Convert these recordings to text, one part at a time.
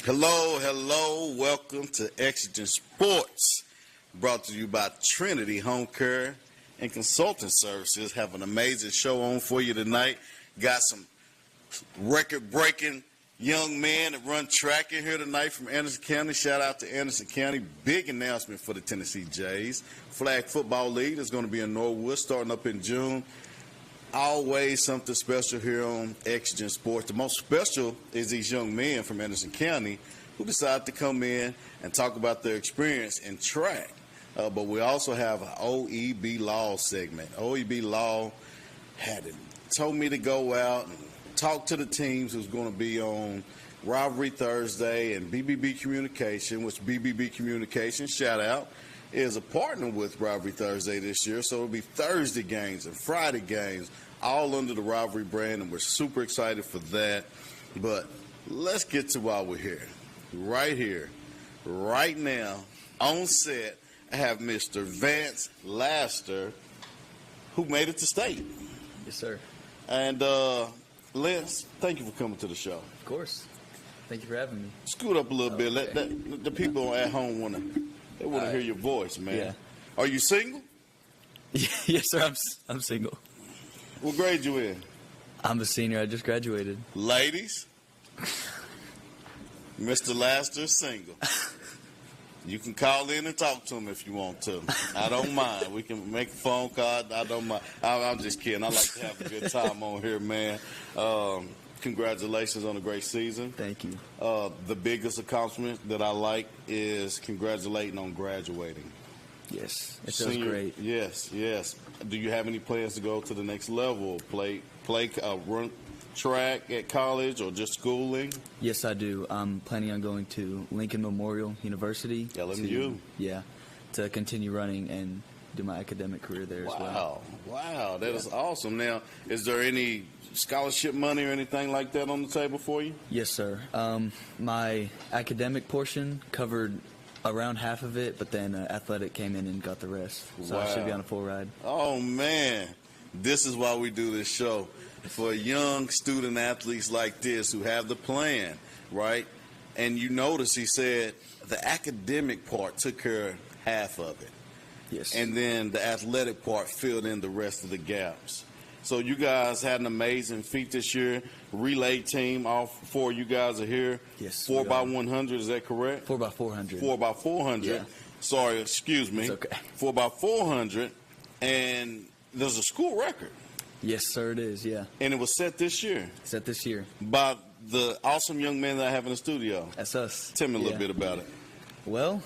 Hello, hello. Welcome to Exigent Sports, brought to you by Trinity Home Care and Consulting Services. Have an amazing show on for you tonight. Got some record-breaking young men that run track in here tonight from Anderson County. Shout out to Anderson County. Big announcement for the Tennessee Jays. Flag Football League is going to be in Norwood starting up in June. Always something special here on Exigent Sports. The most special is these young men from Anderson County who decided to come in and talk about their experience in track. But we also have an OEB Law segment. OEB Law told me to go out and talk to the teams who's going to be on Rivalry Thursday and BBB Communication, which BBB Communication, shout out, is a partner with Rivalry Thursday this year. So it'll be Thursday games and Friday games, all under the Rivalry brand, and we're super excited for that. But let's get to why we're here. Right here, right now, on set, I have Mr. Vance Laster, who made it to state. Yes, sir. And Les, thank you for coming to the show. Of course. Thank you for having me. Scoot up a little bit. Let the people at home want to hear your voice, man. Yeah. Are you single? Yes, sir. I'm single. What grade you in? I'm a senior. I just graduated. Ladies, Mr. Laster's single. You can call in and talk to him if you want to. I don't mind. We can make a phone call. I don't mind. I'm just kidding. I like to have a good time on here, man. Congratulations on a great season. Thank you. The biggest accomplishment that I like is congratulating on graduating. Yes, it feels great. Yes. Do you have any plans to go to the next level? Run track at college or just schooling? Yes, I do. I'm planning on going to Lincoln Memorial University. LMU. To continue running and do my academic career there as well. Wow, that is awesome. Now, is there any scholarship money or anything like that on the table for you? Yes, sir. My academic portion covered around half of it, but then athletic came in and got the rest. So I should be on a full ride. Oh, man. This is why we do this show. For young student athletes like this who have the plan, right? And you notice he said the academic part took care of half of it. Yes. And then the athletic part filled in the rest of the gaps. So you guys had an amazing feat this year. Relay team, all four of you guys are here. Yes. 4x100, is that correct? 4x400. 4x400. Yeah. Sorry, excuse me. It's okay. 4x400, and there's a school record. Yes, sir, it is, yeah. And it was set this year. Set this year. By the awesome young man that I have in the studio. That's us. Tell me a little bit about it. Well,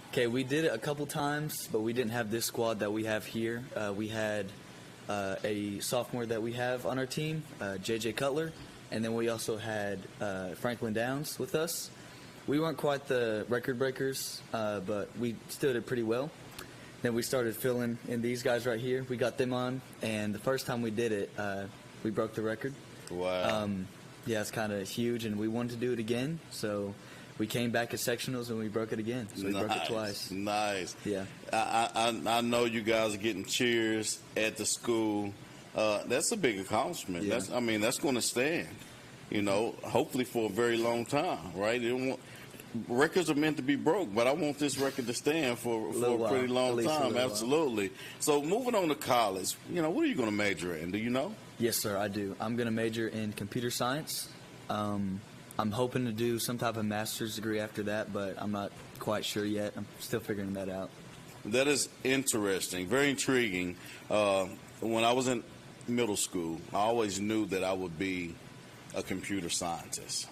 okay, we did it a couple times, but we didn't have this squad that we have here. We had a sophomore that we have on our team, JJ Cutler, and then we also had Franklin Downs with us. We weren't quite the record breakers, but we still did pretty well. Then we started filling in these guys right here. We got them on, and the first time we did it, we broke the record. Wow. Yeah, it's kind of huge, and we wanted to do it again, so we came back at sectionals and we broke it again. So we broke it twice. Nice. Yeah. I know you guys are getting cheers at the school. That's a big accomplishment. Yeah. That's going to stand, hopefully for a very long time, right? Records are meant to be broke, but I want this record to stand for a pretty long time. Absolutely. So moving on to college, what are you going to major in? Do you know? Yes, sir, I do. I'm going to major in computer science. I'm hoping to do some type of master's degree after that, but I'm not quite sure yet. I'm still figuring that out. That is interesting, very intriguing. When I was in middle school, I always knew that I would be a computer scientist.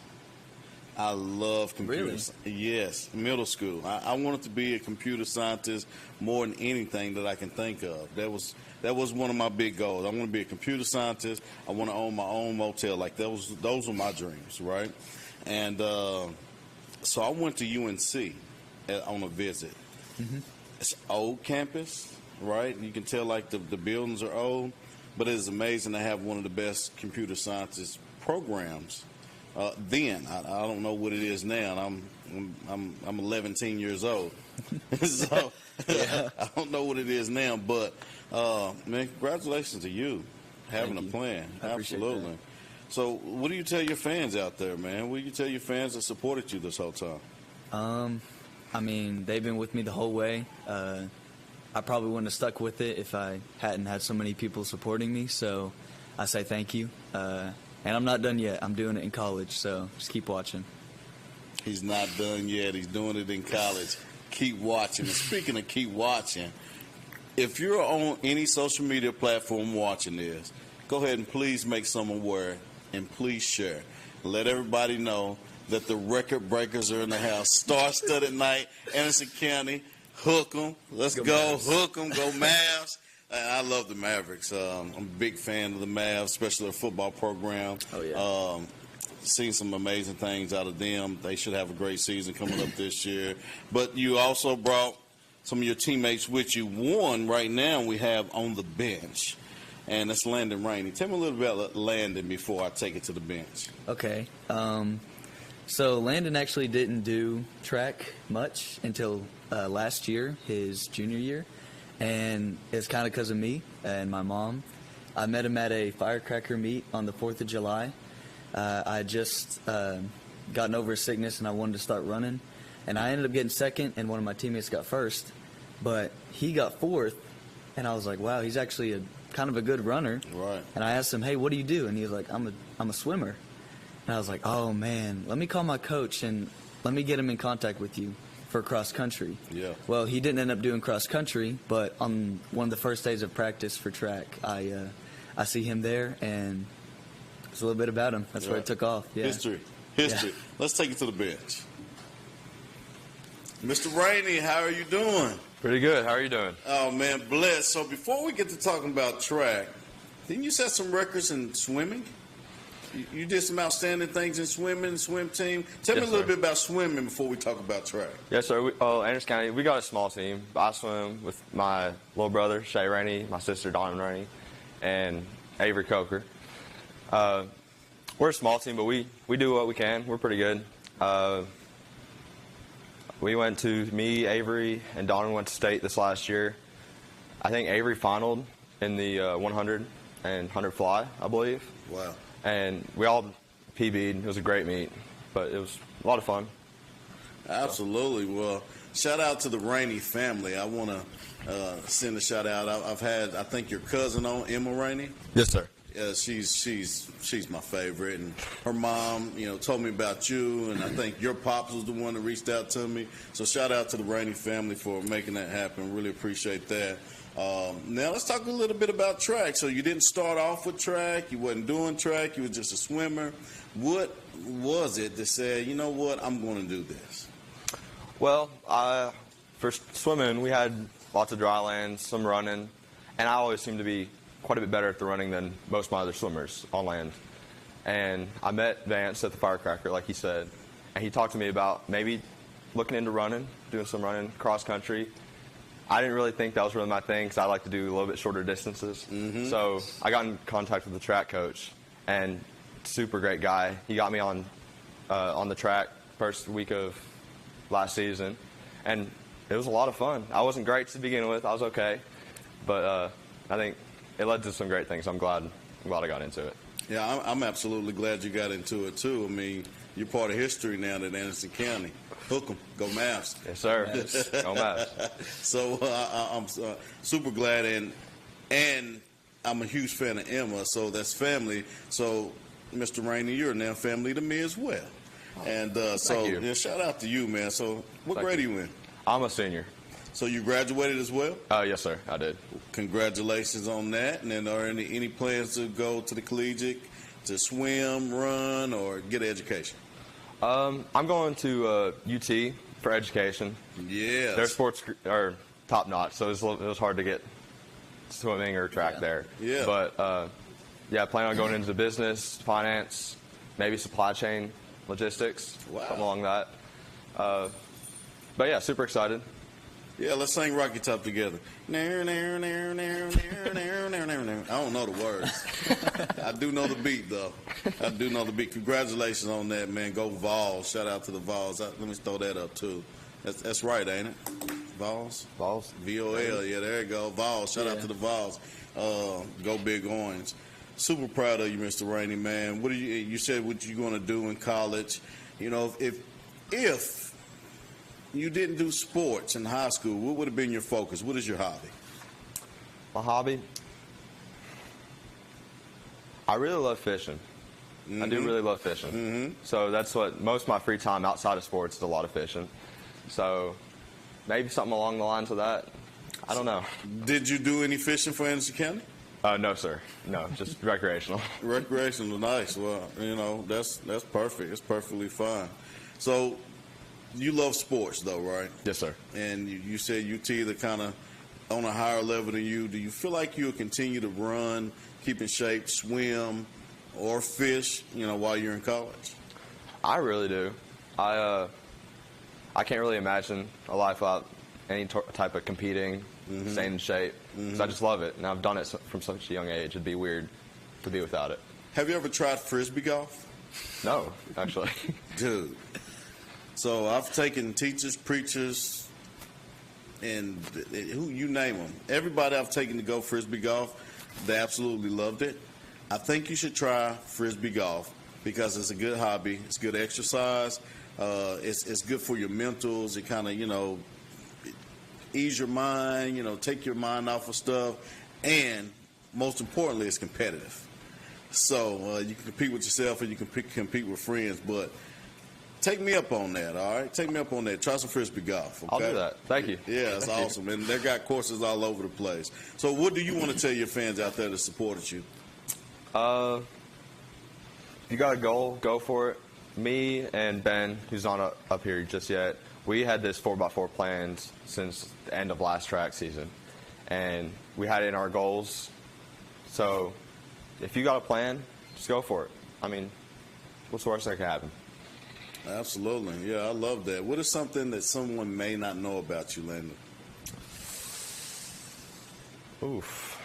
I love computers. Really? Yes, middle school. I wanted to be a computer scientist more than anything that I can think of. That was one of my big goals. I want to be a computer scientist. I want to own my own motel. Those were my dreams, right? And so I went to UNC on a visit. Mm-hmm. It's an old campus, right? You can tell the buildings are old, but it is amazing to have one of the best computer scientist programs. Then I don't know what it is now. I'm 11 years old, so yeah. I don't know what it is now. But man, congratulations to you having a plan. Absolutely. So what do you tell your fans out there, man? What do you tell your fans that supported you this whole time? I mean, they've been with me the whole way. I probably wouldn't have stuck with it if I hadn't had so many people supporting me. So I say thank you. And I'm not done yet. I'm doing it in college, so just keep watching. He's not done yet. He's doing it in college. Keep watching. And speaking of keep watching, if you're on any social media platform watching this, go ahead and please make someone aware and please share. Let everybody know that the record breakers are in the house. Star-studded night, Anderson County. Hook 'em. Let's go. Hook 'em. Go Mavs. I love the Mavericks. I'm a big fan of the Mavs, especially their football program. Oh, yeah. Seen some amazing things out of them. They should have a great season coming up this year. But you also brought some of your teammates with you. One right now we have on the bench, and that's Landon Rainey. Tell me a little bit about Landon before I take it to the bench. Okay. So Landon actually didn't do track much until last year, his junior year, and it's kind of because of me and my mom. I met him at a firecracker meet on the 4th of July. I had just gotten over a sickness, and I wanted to start running, and I ended up getting second, and one of my teammates got first, but he got fourth, and I was like, wow, he's actually a kind of a good runner. Right. And I asked him, hey, what do you do? And he was like, I'm a swimmer. And I was like, oh, man, let me call my coach and let me get him in contact with you for cross country. Yeah. Well, he didn't end up doing cross country, but on one of the first days of practice for track, I see him there, and it's a little bit about him. That's where it took off. Yeah. History. Yeah. Let's take it to the bench. Mr. Rainey, how are you doing? Pretty good. How are you doing? Oh, man, blessed. So before we get to talking about track, didn't you set some records in swimming? You did some outstanding things in swimming, swim team. Tell me a little bit about swimming before we talk about track. Yes, sir. Anderson County, we got a small team. I swim with my little brother, Shay Rainey, my sister, Donovan Rainey, and Avery Coker. We're a small team, but we do what we can. We're pretty good. Me, Avery, and Donovan went to state this last year. I think Avery finaled in the 100 and 100 fly, I believe. Wow. And we all PB'd. It was a great meet, but it was a lot of fun. Absolutely. Well, shout out to the Rainey family. I want to send a shout out. I've had, I think, your cousin on, Emma Rainey. Yes, sir. Yeah, she's my favorite, and her mom, told me about you, and I think your pops was the one that reached out to me. So shout out to the Rainey family for making that happen. Really appreciate that. Now let's talk a little bit about track. So you didn't start off with track. You wasn't doing track. You were just a swimmer. What was it that said, you know what, I'm going to do this? Well, for swimming, we had lots of dry land, some running, and I always seemed to be quite a bit better at the running than most of my other swimmers on land. And I met Vance at the firecracker, like he said, and he talked to me about maybe looking into running, doing some running, cross country. I didn't really think that was really my thing because I like to do a little bit shorter distances. Mm-hmm. So I got in contact with the track coach, and super great guy. He got me on the track first week of last season, and it was a lot of fun. I wasn't great to begin with. I was okay, but I think it led to some great things. I'm glad I got into it. Yeah, I'm absolutely glad you got into it too. I mean, you're part of history now at Anderson County. Hook 'em, go Mavs. Yes, sir. Go Mavs. So I'm super glad, and I'm a huge fan of Emma, so that's family. So, Mr. Rainey, you're now family to me as well. And you. Shout out to you, man. So what grade are you in? I'm a senior. So you graduated as well? Yes, sir. I did. Congratulations on that. And then are any plans to go to the collegiate to swim, run, or get an education? I'm going to UT for education. Yeah. Their sports are top notch, so it was hard to get swimming or track there. Yeah. But I plan on going into business, finance, maybe supply chain, logistics, something along that. But yeah, super excited. Yeah, let's sing Rocky Top together. I don't know the words. I do know the beat, though. I do know the beat. Congratulations on that, man. Go Vols. Shout out to the Vols. Let me throw that up, too. That's right, ain't it? Vols? Vols. V-O-L. Yeah, there you go. Vols. Shout out to the Vols. Go Big Orange. Super proud of you, Mr. Rainey, man. What you said what you're going to do in college. You know, if you didn't do sports in high school, what would have been your focus? What is your hobby? My hobby? I really love fishing. I do really love fishing. So that's what most of my free time outside of sports is, a lot of fishing. So maybe something along the lines of that. I don't know. Did you do any fishing for Anderson County? No, sir. No, just recreational. Recreational, nice. Well, you know, that's perfect. It's perfectly fine. So you love sports, though, right? Yes, sir. And you said UT, they're kind of on a higher level than you. Do you feel like you'll continue to run, keep in shape, swim, or fish, you know, while you're in college? I really do. I can't really imagine a life without any type of competing, staying in shape. Because I just love it, and I've done it from such a young age. It'd be weird to be without it. Have you ever tried frisbee golf? No, actually. Dude. So I've taken teachers, preachers, and who you name them. Everybody I've taken to go frisbee golf, they absolutely loved it. I think you should try frisbee golf because it's a good hobby. It's good exercise. It's good for your mentals. It kind of, you know, ease your mind, you know, take your mind off of stuff. And most importantly, it's competitive. So you can compete with yourself and you can compete with friends. But take me up on that, all right? Take me up on that. Try some frisbee golf, okay? I'll do that. Thank you. Yeah, it's awesome. And they got courses all over the place. So what do you want to tell your fans out there that supported you? If you got a goal, go for it. Me and Ben, who's not up here just yet, we had this 4x4 planned since the end of last track season. And we had it in our goals. So if you got a plan, just go for it. I mean, what's the worst that can happen? Absolutely. Yeah, I love that. What is something that someone may not know about you, Landon? Oof.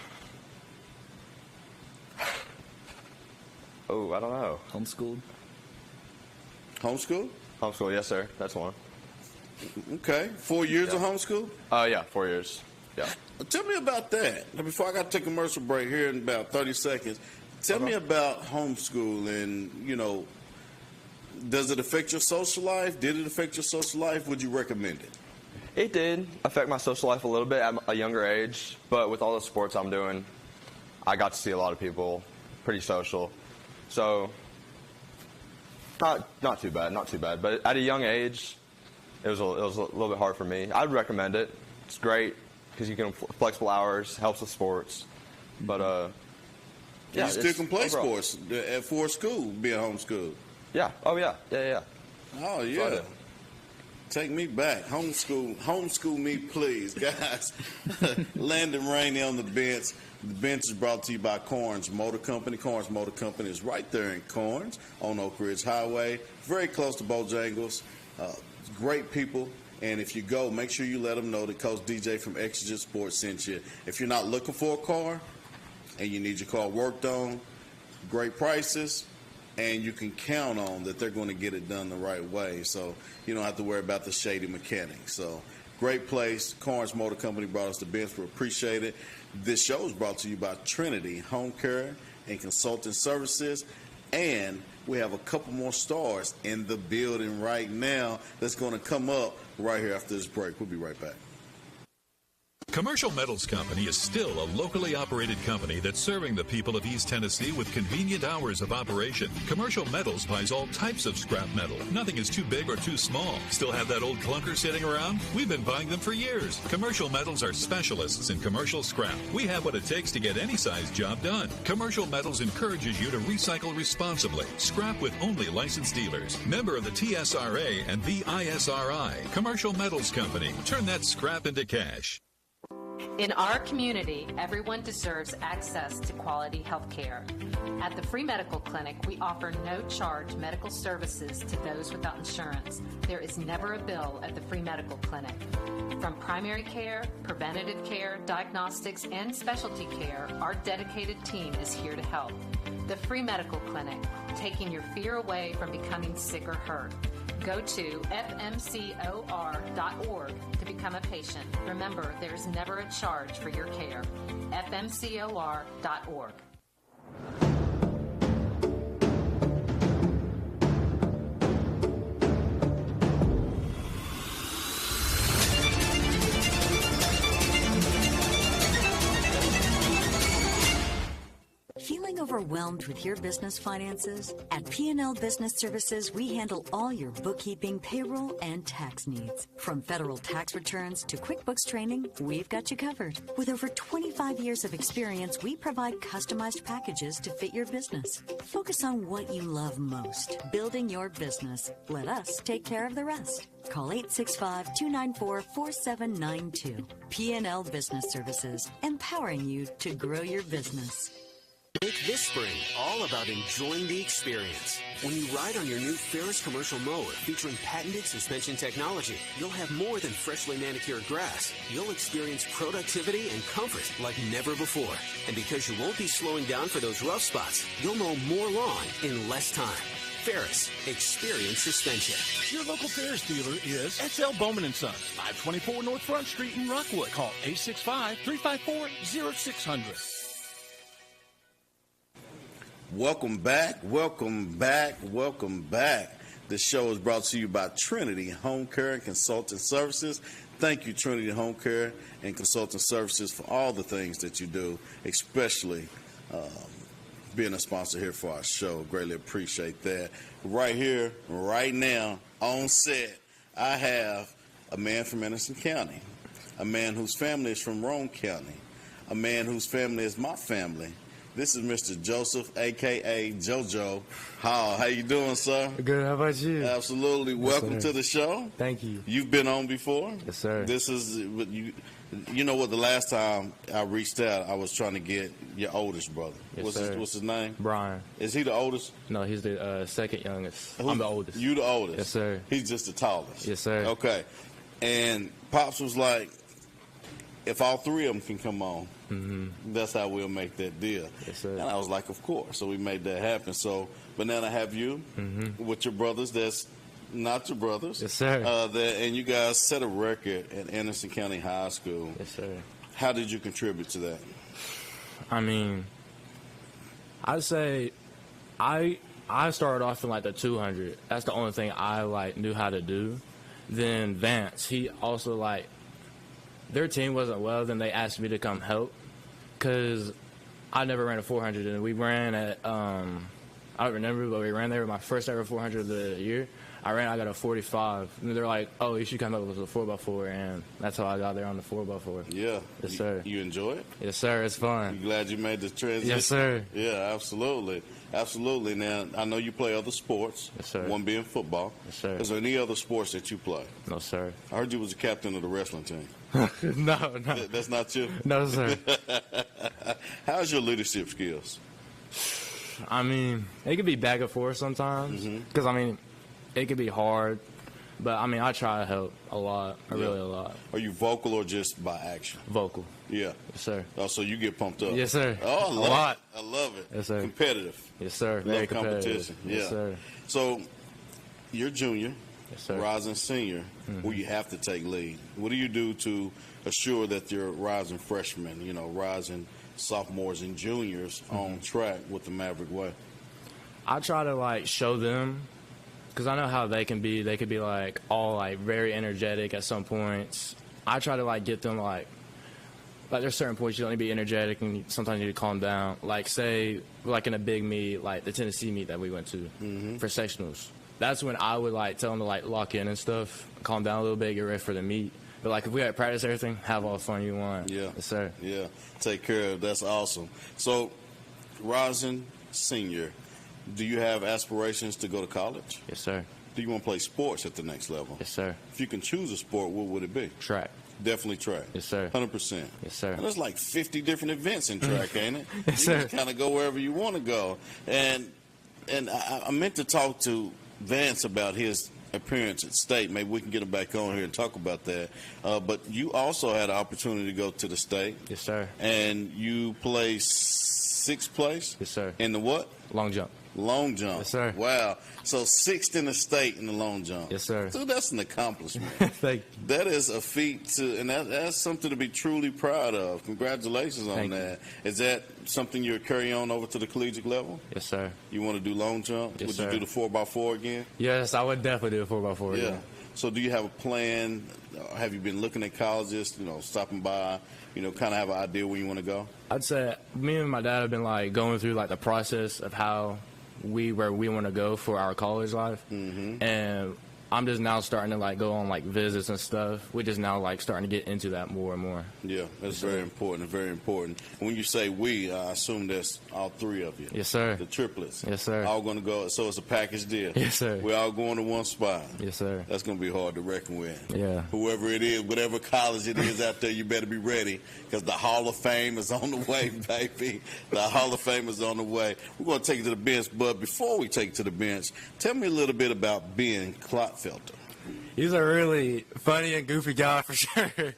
Oh, I don't know. Homeschooled? Homeschool? Homeschool, yes, sir. That's one. Okay. 4 years of homeschool? Yeah, 4 years. Yeah. Tell me about that. Now, before I got to take a commercial break here in about 30 seconds, tell me about homeschool and, you know, does it affect your social life? Did it affect your social life? Would you recommend it? It did affect my social life a little bit at a younger age, but with all the sports I'm doing, I got to see a lot of people, pretty social. So, not too bad. But at a young age, it was a little bit hard for me. I'd recommend it. It's great because you can flexible hours, helps with sports. But yeah, you still can play sports for school, being homeschooled. Yeah. Oh yeah. Oh yeah. Take me back. Homeschool me, please, guys. Landon Rainey on the bench. The bench is brought to you by Corns Motor Company. Corns Motor Company is right there in Corns on Oak Ridge Highway, very close to Bojangles. Great people. And if you go, make sure you let them know that Coach DJ from Exigent Sports sent you. If you're not looking for a car and you need your car worked on, great prices. And you can count on that they're going to get it done the right way. So you don't have to worry about the shady mechanics. So great place. Corns Motor Company brought us the bench. We appreciate it. This show is brought to you by Trinity Home Care and Consulting Services. And we have a couple more stars in the building right now that's going to come up right here after this break. We'll be right back. Commercial Metals Company is still a locally operated company that's serving the people of East Tennessee with convenient hours of operation. Commercial Metals buys all types of scrap metal. Nothing is too big or too small. Still have that old clunker sitting around? We've been buying them for years. Commercial Metals are specialists in commercial scrap. We have what it takes to get any size job done. Commercial Metals encourages you to recycle responsibly. Scrap with only licensed dealers. Member of the TSRA and the ISRI. Commercial Metals Company. Turn that scrap into cash. In our community, everyone deserves access to quality health care. At the Free Medical Clinic, we offer no-charge medical services to those without insurance. There is never a bill at the Free Medical Clinic. From primary care, preventative care, diagnostics, and specialty care, our dedicated team is here to help. The Free Medical Clinic, taking your fear away from becoming sick or hurt. Go to fmcor.org to become a patient. Remember, there's never a charge for your care. fmcor.org. overwhelmed with your business finances? At P&L Business Services, we handle all your bookkeeping, payroll, and tax needs. From federal tax returns to QuickBooks training, we've got you covered. With over 25 years of experience, we provide customized packages to fit your business. Focus on what you love most, building your business. Let us take care of the rest. Call 865-294-4792. P&L Business Services, empowering you to grow your business. Make this spring all about enjoying the experience. When you ride on your new Ferris commercial mower featuring patented suspension technology, you'll have more than freshly manicured grass. You'll experience productivity and comfort like never before. And because you won't be slowing down for those rough spots, you'll mow more lawn in less time. Ferris, experience suspension. Your local Ferris dealer is XL Bowman & Sons, 524 North Front Street in Rockwood. Call 865-354-0600. Welcome back. This show is brought to you by Trinity Home Care and Consulting Services. Thank you, Trinity Home Care and Consulting Services, for all the things that you do, especially being a sponsor here for our show. Greatly appreciate that. Right here, right now, on set, I have a man from Anderson County, a man whose family is from Roane County, a man whose family is my family. This is Mr. Joseph, a.k.a. JoJo Hall. How you doing, sir? Good. How about you? Absolutely. Welcome to the show. Thank you. You've been on before? Yes, sir. This is, you know what, the last time I reached out, I was trying to get your oldest brother. Yes, What's his name? Brian. Is he the oldest? No, he's the second youngest. I'm the oldest. You the oldest? Yes, sir. He's just the tallest? Yes, sir. Okay. And Pops was like, if all three of them can come on, that's how we'll make that deal. Yes, sir. And I was like, of course. So we made that happen. So, but now I have you with your brothers that's not your brothers. Yes, sir. And you guys set a record at Anderson County High School. Yes, sir. How did you contribute to that? I mean, I'd say I started off in like the 200. That's the only thing I knew how to do. Then Vance, he also their team wasn't well, then they asked me to come help because I never ran a 400, and we ran at, I don't remember, but we ran there my first ever 400 of the year. I got a 45, and they're like, oh, you should come up with a 4x4, and that's how I got there on the 4x4. Yeah. Yes, sir. You enjoy it? Yes, sir. It's fun. You glad you made the transition? Yes, sir. Yeah, absolutely. Absolutely. Now, I know you play other sports. Yes, sir. One being football. Yes, sir. Is there any other sports that you play? No, sir. I heard you was the captain of the wrestling team. No. That's not you? No, sir. How's your leadership skills? I mean, it could be back and forth sometimes because, it could be hard. But, I try to help a lot, really a lot. Are you vocal or just by action? Vocal. Yeah. Yes, sir. Oh, so you get pumped up? Yes, sir. Oh, a lot. I love it. Yes, sir. Competitive. Yes, sir. Love Very competition. competitive. Yes, Yeah. sir. So you're junior, Yes, sir. rising senior, where you have to take lead. What do you do to assure that your rising freshmen, rising sophomores and juniors on track with the Maverick way? I try to show them, because I know how they can be. They could be all very energetic at some points. I try to get them there's certain points you don't need to be energetic, and sometimes you need to calm down. Say in a big meet, the Tennessee meet that we went to for sectionals. That's when I would tell them to lock in and stuff, calm down a little bit, get ready for the meet. But if we had practice everything, have all the fun you want. Yeah. Yes, sir. Yeah. Take care of it. That's awesome. So, rising senior, do you have aspirations to go to college? Yes, sir. Do you want to play sports at the next level? Yes, sir. If you can choose a sport, what would it be? Track. Definitely track. Yes, sir. 100%. Yes, sir. And there's 50 different events in track, ain't it? Yes, you sir. just kind of go wherever you want to go. And I meant to talk to Vance about his appearance at state. Maybe we can get him back on here and talk about that. But you also had an opportunity to go to the state. Yes, sir. And you placed sixth place? Yes, sir. In the what? Long jump. Long jump. Yes, sir. Wow. So sixth in the state in the long jump. Yes, sir. So that's an accomplishment. Thank you. That is a feat, and that's something to be truly proud of. Congratulations on Thank that. Is that something you'll carry on over to the collegiate level? Yes, sir. You want to do long jump? Yes, Would sir. you do the 4x4 again? Yes, I would definitely do a 4x4. Yeah. So do you have a plan? Have you been looking at colleges, stopping by, kind of have an idea where you want to go? I'd say me and my dad have been like going through like the process of where we want to go for our college life, and I'm just now starting to like go on like visits and stuff. We're just now like starting to get into that more and more. Yeah, that's very important. Very important. And when you say we, I assume that's all three of you. Yes, sir. The triplets. Yes, sir. All going to go. So it's a package deal. Yes, sir. We're all going to one spot. Yes, sir. That's going to be hard to reckon with. Yeah. Whoever it is, whatever college it is out there, you better be ready because the Hall of Fame is on the way, baby. The Hall of Fame is on the way. We're going to take it to the bench, but before we take it to the bench, tell me a little bit about Ben Clotfelter. He's a really funny and goofy guy for sure.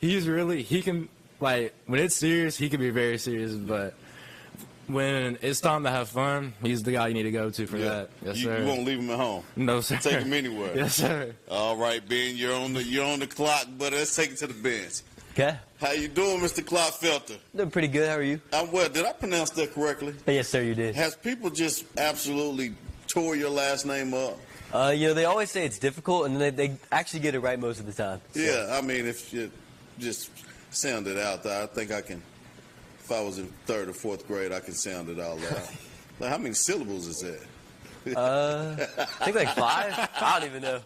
He can, like, when it's serious, he can be very serious, but when it's time to have fun, he's the guy you need to go to for that. Yes, sir. You won't leave him at home? No, sir. Take him anywhere? Yes, sir. All right, Ben, you're on the clock, but let's take it to the bench. Okay. How you doing, Mr. Clotfelter? Doing pretty good. How are you? I'm well. Did I pronounce that correctly? Yes, sir, you did. Has people just absolutely tore your last name up? They always say it's difficult, and they actually get it right most of the time. So. Yeah, I mean, if you just sound it out, I think I can. If I was in 3rd or 4th grade, I can sound it out loud. Like, how many syllables is that? I think like 5. I don't even know.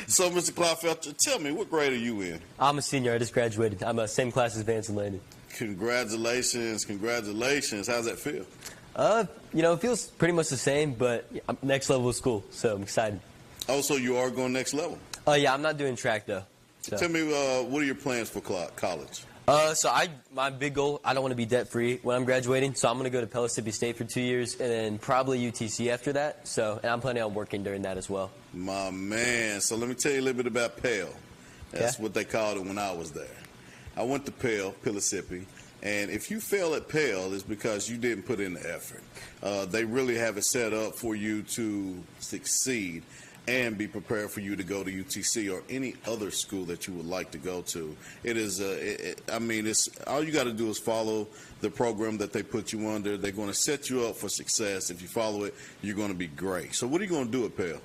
So, Mr. Clotfelter, tell me, what grade are you in? I'm a senior. I just graduated. I'm same class as Vance and Landon. Congratulations. How's that feel? It feels pretty much the same, but next level of school, so I'm excited. Oh, so you are going next level? Yeah, I'm not doing track, though. So. Tell me, what are your plans for college? My big goal, I don't want to be debt-free when I'm graduating, so I'm going to go to Mississippi State for 2 years, and then probably UTC after that, and I'm planning on working during that as well. My man. So let me tell you a little bit about Pell. That's what they called it when I was there. I went to Pell, Mississippi. And if you fail at Pell, it's because you didn't put in the effort. They really have it set up for you to succeed and be prepared for you to go to UTC or any other school that you would like to go to. It is, it's all you got to do is follow the program that they put you under. They're going to set you up for success. If you follow it, you're going to be great. So what are you going to do at Pell?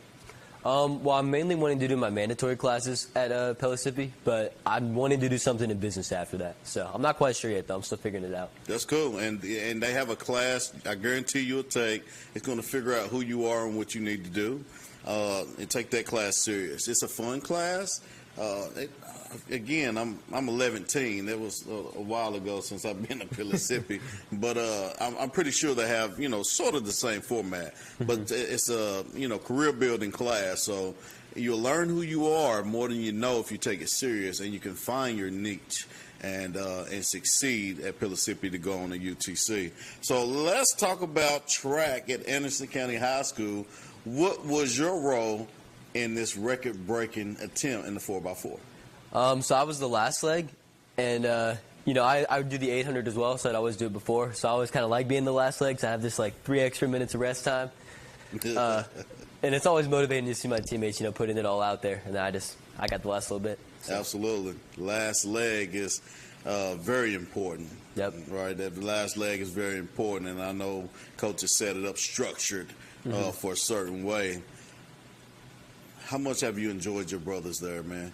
I'm mainly wanting to do my mandatory classes at Mississippi, but I'm wanting to do something in business after that. So I'm not quite sure yet, though. I'm still figuring it out. That's cool. And they have a class I guarantee you'll take. It's going to figure out who you are and what you need to do. And take that class serious. It's a fun class. Again, I'm 11-teen. That was a while ago since I've been to Mississippi, but I'm pretty sure they have sort of the same format. But it's a career building class, so you'll learn who you are more than you know if you take it serious, and you can find your niche and succeed at Mississippi to go on to UTC. So let's talk about track at Anderson County High School. What was your role in this record-breaking attempt in the 4x4? So I was the last leg, and, I would do the 800 as well, so I'd always do it before. So I always kind of like being the last leg, so I have this, 3 extra minutes of rest time. And it's always motivating to see my teammates, putting it all out there, and then I got the last little bit. So. Absolutely. Last leg is very important. Yep. Right, that last leg is very important, and I know coaches set it up structured for a certain way. How much have you enjoyed your brothers there, man?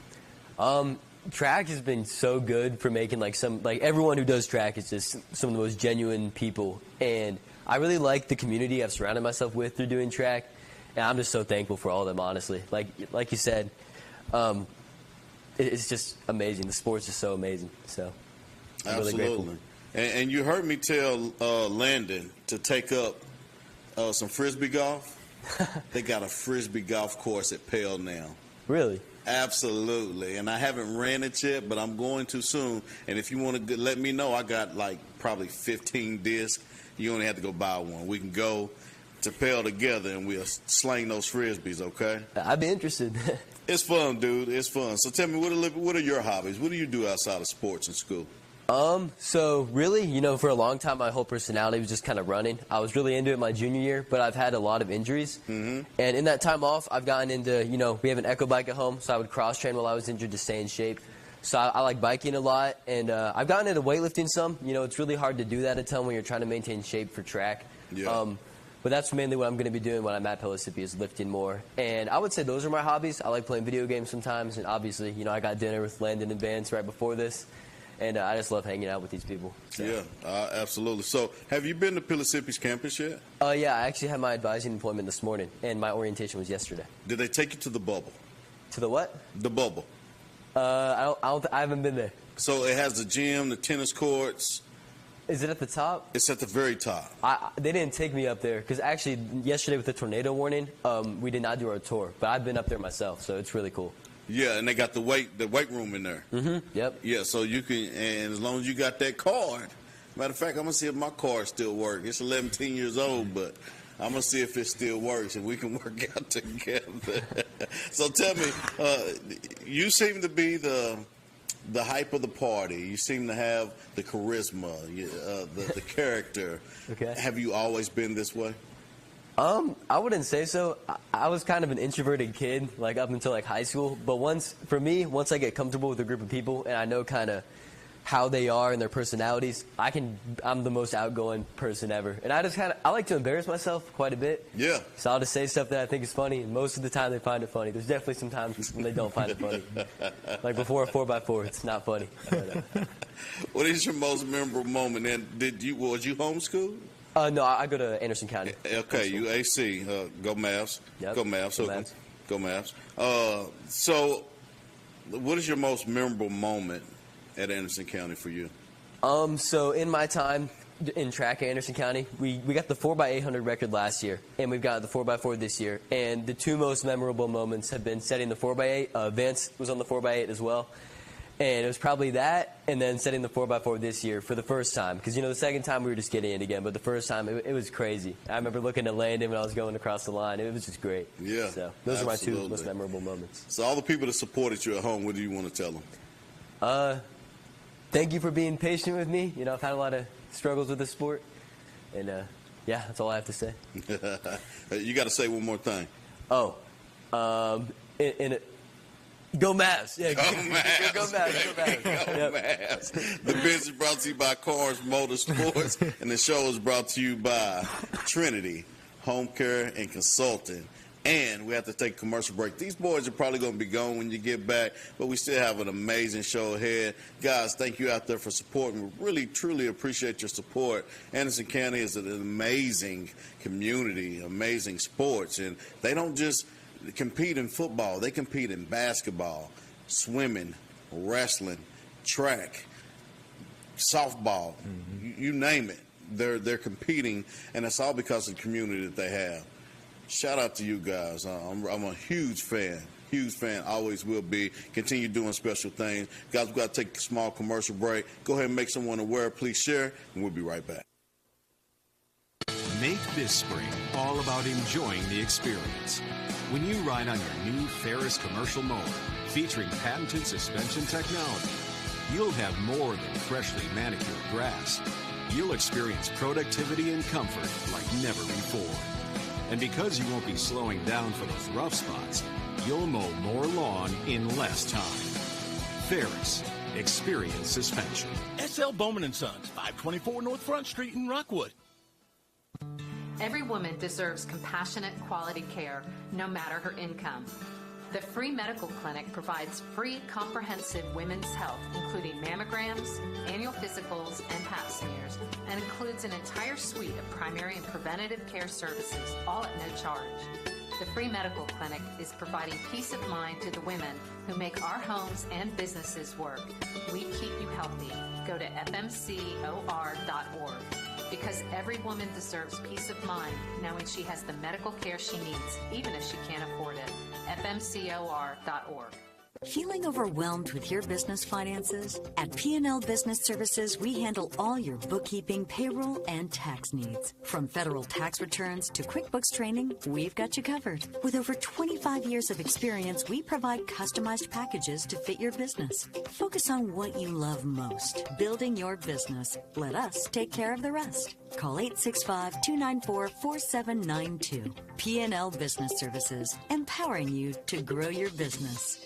Track has been so good for making everyone who does track is just some of the most genuine people, and I really like the community I've surrounded myself with through doing track, and I'm just so thankful for all of them, honestly. Like you said, it's just amazing. The sport's just so amazing. So I'm really grateful. And you heard me tell Landon to take up some frisbee golf. They got a frisbee golf course at Pell now. Really? Absolutely, and I haven't ran it yet, but I'm going to soon. And if you want to let me know, I got probably 15 discs. You only have to go buy one. We can go to Pell together, and we'll sling those frisbees, okay? I'd be interested. It's fun, dude. It's fun. So tell me, what are your hobbies? What do you do outside of sports and school? So really, for a long time, my whole personality was just kind of running. I was really into it my junior year, but I've had a lot of injuries. Mm-hmm. And in that time off, I've gotten into, we have an echo bike at home, so I would cross-train while I was injured to stay in shape. So I like biking a lot, and I've gotten into weightlifting some. It's really hard to do that a ton when you're trying to maintain shape for track. Yeah. But that's mainly what I'm going to be doing when I'm at Pellissippi, is lifting more. And I would say those are my hobbies. I like playing video games sometimes, and obviously, I got dinner with Landon and Vance right before this, and I just love hanging out with these people. So. Yeah, absolutely. So have you been to Pellissippi's campus yet? Yeah, I actually had my advising appointment this morning, and my orientation was yesterday. Did they take you to the bubble? To the what? The bubble. I haven't been there. So it has the gym, the tennis courts. Is it at the top? It's at the very top. They didn't take me up there because actually yesterday with the tornado warning, we did not do our tour. But I've been up there myself, so it's really cool. Yeah, and they got the weight room in there. Mm-hmm. Yep. Yeah, so you can, and as long as you got that card. Matter of fact, I'm gonna see if my card still works. It's 11 years old, but I'm gonna see if it still works and we can work out together. So tell me, you seem to be the hype of the party. You seem to have the charisma, the character. Okay. Have you always been this way? I wouldn't say so. I was kind of an introverted kid, like up until like high school. But once I get comfortable with a group of people and I know kind of how they are and their personalities, I'm the most outgoing person ever. And I like to embarrass myself quite a bit. Yeah. So I'll just say stuff that I think is funny, and most of the time they find it funny. There's definitely some times when they don't find it funny. Like before a 4x4, it's not funny. But, what is your most memorable moment? And was you homeschooled? No, I go to Anderson County. Okay, you AC. Go Mavs. Yep. Go Mavs. Go Mavs. Go Mavs. So, what is your most memorable moment at Anderson County for you? So in my time in track at Anderson County, we got the 4x800 record last year, and we've got the 4x4 this year. And the two most memorable moments have been setting the 4x8. Vance was on the 4x8 as well. And it was probably that, and then setting the 4x4 this year for the first time. Because, the second time we were just getting it again, but the first time, it was crazy. I remember looking at Landon when I was going across the line. It was just great. Yeah, so those are my two most memorable moments. So all the people that supported you at home, what do you want to tell them? Thank you for being patient with me. I've had a lot of struggles with this sport. And, yeah, that's all I have to say. You got to say one more thing. Go Mavs. Yeah, go Mavs. Go Mavs. Go Mavs. Go Mavs. The biz is brought to you by Cars Motorsports, and the show is brought to you by Trinity Home Care and Consulting. And we have to take a commercial break. These boys are probably going to be gone when you get back, but we still have an amazing show ahead. Guys, thank you out there for supporting. We really, truly appreciate your support. Anderson County is an amazing community, amazing sports, and they don't just compete in football. They compete in basketball, swimming, wrestling, track, softball, you name it. They're competing, and it's all because of the community that they have. Shout out to you guys. I'm a huge fan. Huge fan, always will be. Continue doing special things. Guys, we've got to take a small commercial break. Go ahead and make someone aware. Please share, and we'll be right back. Make this spring all about enjoying the experience. When you ride on your new Ferris commercial mower featuring patented suspension technology, you'll have more than freshly manicured grass. You'll experience productivity and comfort like never before. And because you won't be slowing down for those rough spots, you'll mow more lawn in less time. Ferris, experience suspension. SL Bowman & Sons, 524 North Front Street in Rockwood. Every woman deserves compassionate, quality care, no matter her income. The free medical clinic provides free, comprehensive women's health, including mammograms, annual physicals, and pap smears, and includes an entire suite of primary and preventative care services, all at no charge. The free medical clinic is providing peace of mind to the women who make our homes and businesses work. We keep you healthy. Go to fmcor.org. Because every woman deserves peace of mind knowing she has the medical care she needs, even if she can't afford it. fmcor.org. Feeling overwhelmed with your business finances? At P&L Business Services, we handle all your bookkeeping, payroll, and tax needs. From federal tax returns to QuickBooks training, we've got you covered. With over 25 years of experience, we provide customized packages to fit your business. Focus on what you love most, building your business. Let us take care of the rest. Call 865-294-4792. P&L Business Services, empowering you to grow your business.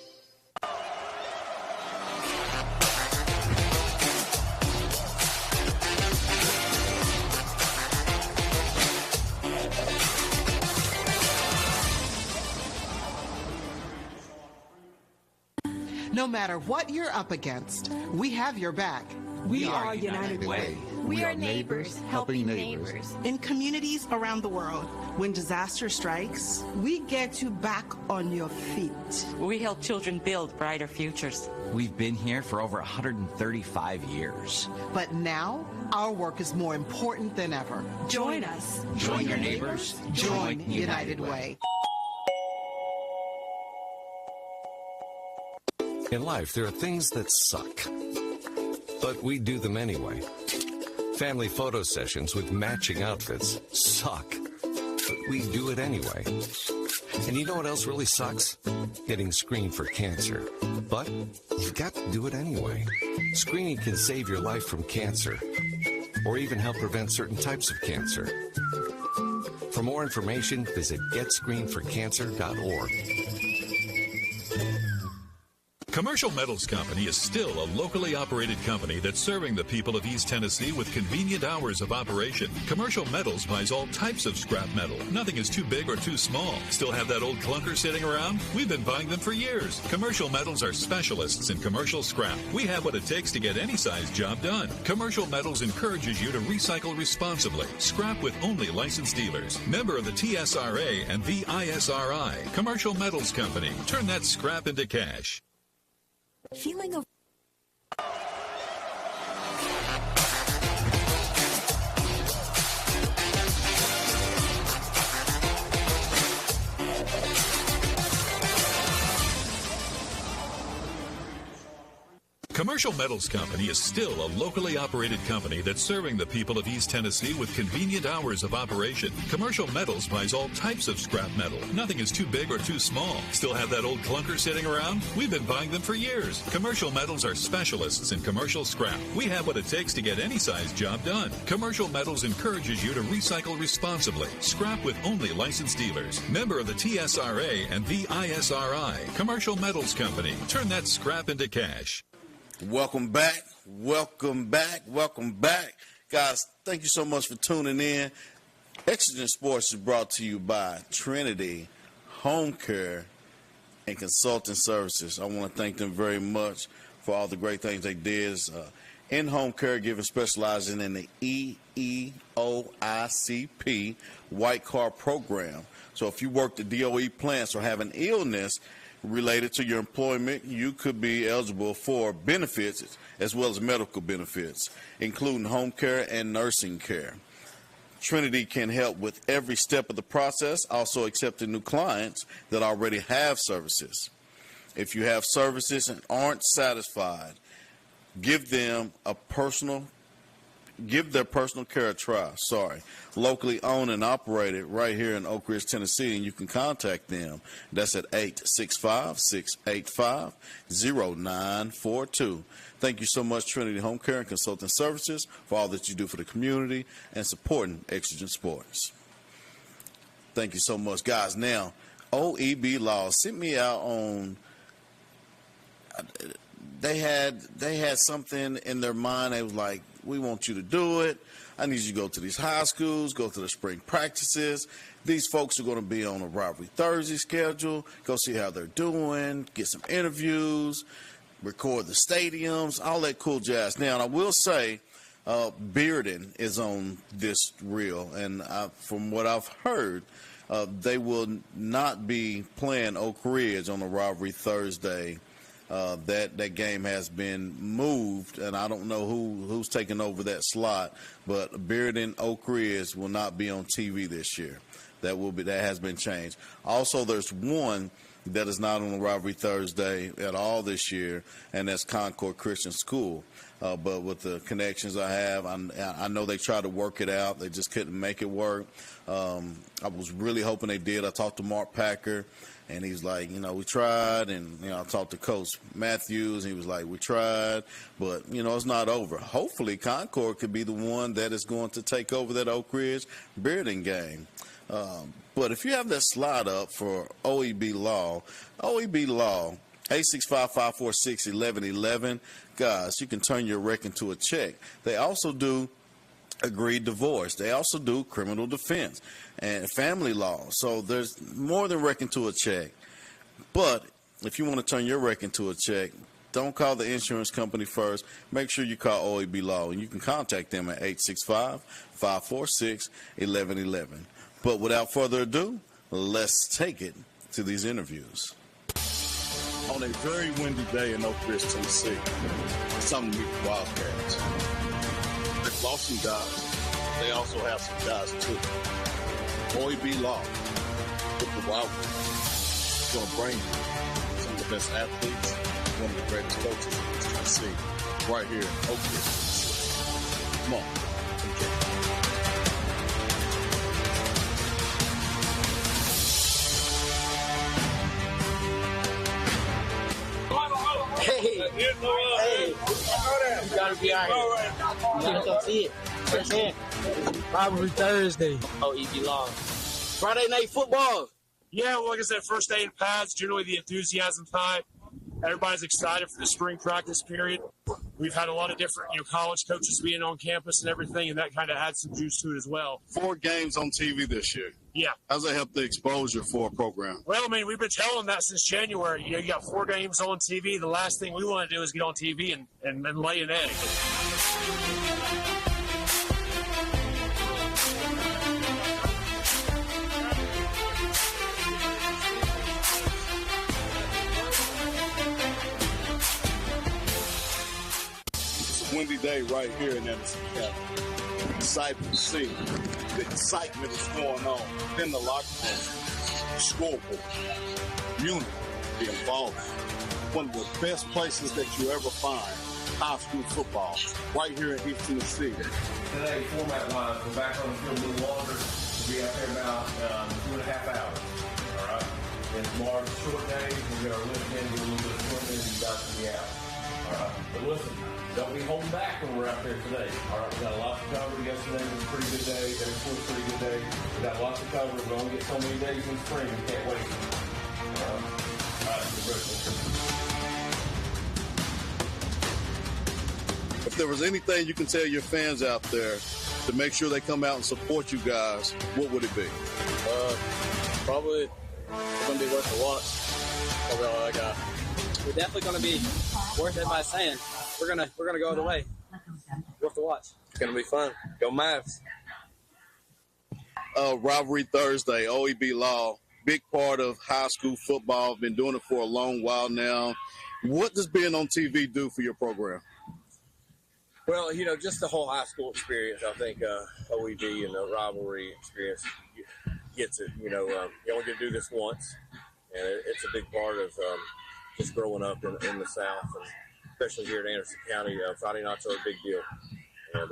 No matter what you're up against, we have your back. We are United Way. We are neighbors helping neighbors. In communities around the world, when disaster strikes, We get you back on your feet. We help children build brighter futures. We've been here for over 135 years. but now our work is more important than ever. Join us. Join your neighbors. Join United Way. In life, there are things that suck, but we do them anyway. Family photo sessions with matching outfits suck, but we do it anyway. And you know what else really sucks? Getting screened for cancer. But you've got to do it anyway. Screening can save your life from cancer, or even help prevent certain types of cancer. For more information, visit getscreenedforcancer.org. Commercial Metals Company is still a locally operated company that's serving the people of East Tennessee with convenient hours of operation. Commercial Metals buys all types of scrap metal. Nothing is too big or too small. Still have that old clunker sitting around? We've been buying them for years. Commercial Metals are specialists in commercial scrap. We have what it takes to get any size job done. Commercial Metals encourages you to recycle responsibly. Scrap with only licensed dealers. Member of the TSRA and VISRI. Commercial Metals Company. Turn that scrap into cash. Feeling of Commercial Metals Company is still a locally operated company that's serving the people of East Tennessee with convenient hours of operation. Commercial Metals buys all types of scrap metal. Nothing is too big or too small. Still have that old clunker sitting around? We've been buying them for years. Commercial Metals are specialists in commercial scrap. We have what it takes to get any size job done. Commercial Metals encourages you to recycle responsibly. Scrap with only licensed dealers. Member of the TSRA and VISRI. Commercial Metals Company. Turn that scrap into cash. Welcome back. Welcome back. Welcome back. Guys, thank you so much for tuning in. Exigent Sports is brought to you by Trinity Home Care and Consulting Services. I want to thank them very much for all the great things they did. In-home caregiving specializing in the EEOICP White Card program. So if you work the DOE plants or have an illness related to your employment, you could be eligible for benefits as well as medical benefits, including home care and nursing care. Trinity can help with every step of the process, also accepting new clients that already have services. If you have services and aren't satisfied, give their personal care a try. Locally owned and operated right here in Oak Ridge, Tennessee, and you can contact them. That's at 865-685-0942. Thank you so much, Trinity Home Care and Consulting Services, for all that you do for the community and supporting Exigent Sports. Thank you so much, guys. Now, OEB Law sent me out on. They had something in their mind. They was like, we want you to do it. I need you to go to these high schools, go to the spring practices. These folks are going to be on a Rivalry Thursday schedule. Go see how they're doing, get some interviews, record the stadiums, all that cool jazz. Now, I will say, Bearden is on this reel, and from what I've heard, they will not be playing Oak Ridge on a Rivalry Thursday. That game has been moved, and I don't know who's taking over that slot, but Bearden Oak Ridge will not be on TV this year. That has been changed. Also, there's one that is not on the Rivalry Thursday at all this year, and that's Concord Christian School. But with the connections I have, I know they tried to work it out. They just couldn't make it work. I was really hoping they did. I talked to Mark Packer, and he's like, we tried. And, I talked to Coach Matthews, and he was like, we tried. But, it's not over. Hopefully, Concord could be the one that is going to take over that Oak Ridge Bearden game. But if you have that slide up for OEB Law, 865-546-1111, guys, you can turn your wreck into a check. They also do agreed divorce. They also do criminal defense and family law. So there's more than wreck into a check. But if you want to turn your wreck into a check, Don't call the insurance company first. Make sure you call OEB Law, and you can contact them at 865-546-1111. But without further ado, let's take it to these interviews. On a very windy day in Oak Ridge, Tennessee, it's time to meet the Wildcats. They've lost some guys. They also have some guys, too. OEB Law with the Wildcats is going to bring you some of the best athletes, one of the greatest coaches in Tennessee, right here in Oak Ridge. Come on. Hey, you gotta be out here. You can't see it. Firsthand. Probably Thursday. OEB Law. Friday night football. Yeah, well, like I said, first day in pads, generally the enthusiasm's high. Everybody's excited for the spring practice period. We've had a lot of different, college coaches being on campus and everything, and that kind of adds some juice to it as well. 4 games on TV this year. Yeah. How's that help the exposure for a program? Well, I mean, we've been telling that since January. You got 4 games on TV. The last thing we want to do is get on TV and lay an egg. Windy day right here in Emerson County. Excitement to see the excitement is going on in the locker room, scoreboard, unity, the involvement. One of the best places that you ever find high school football, right here in East Tennessee. Today, format-wise, we're back on the field a little longer. We'll be out there about 2.5 hours. All right. And tomorrow's a short day. We'll get our lift in, do a little bit of swimming, and you guys can be out. All right. But listen. Don't be holding back when we're out there today. All right, we got a lot to cover. Yesterday was a pretty good day. Today was a pretty good day. We got lots to cover. We're going to get so many days in spring. We can't wait. All right, if there was anything you can tell your fans out there to make sure they come out and support you guys, what would it be? Probably it's going to be worth the watch. Probably all I got. We're definitely going to be worth it by saying. We're gonna go all the way. Worth the watch. It's gonna be fun. Go Mavs. Rivalry Thursday, OEB Law, big part of high school football. Been doing it for a long while now. What does being on TV do for your program? Well, just the whole high school experience. I think OEB and the rivalry experience gets it. You only get to do this once, and it's a big part of just growing up in the South. And especially here in Anderson County, Friday nights are a big deal. And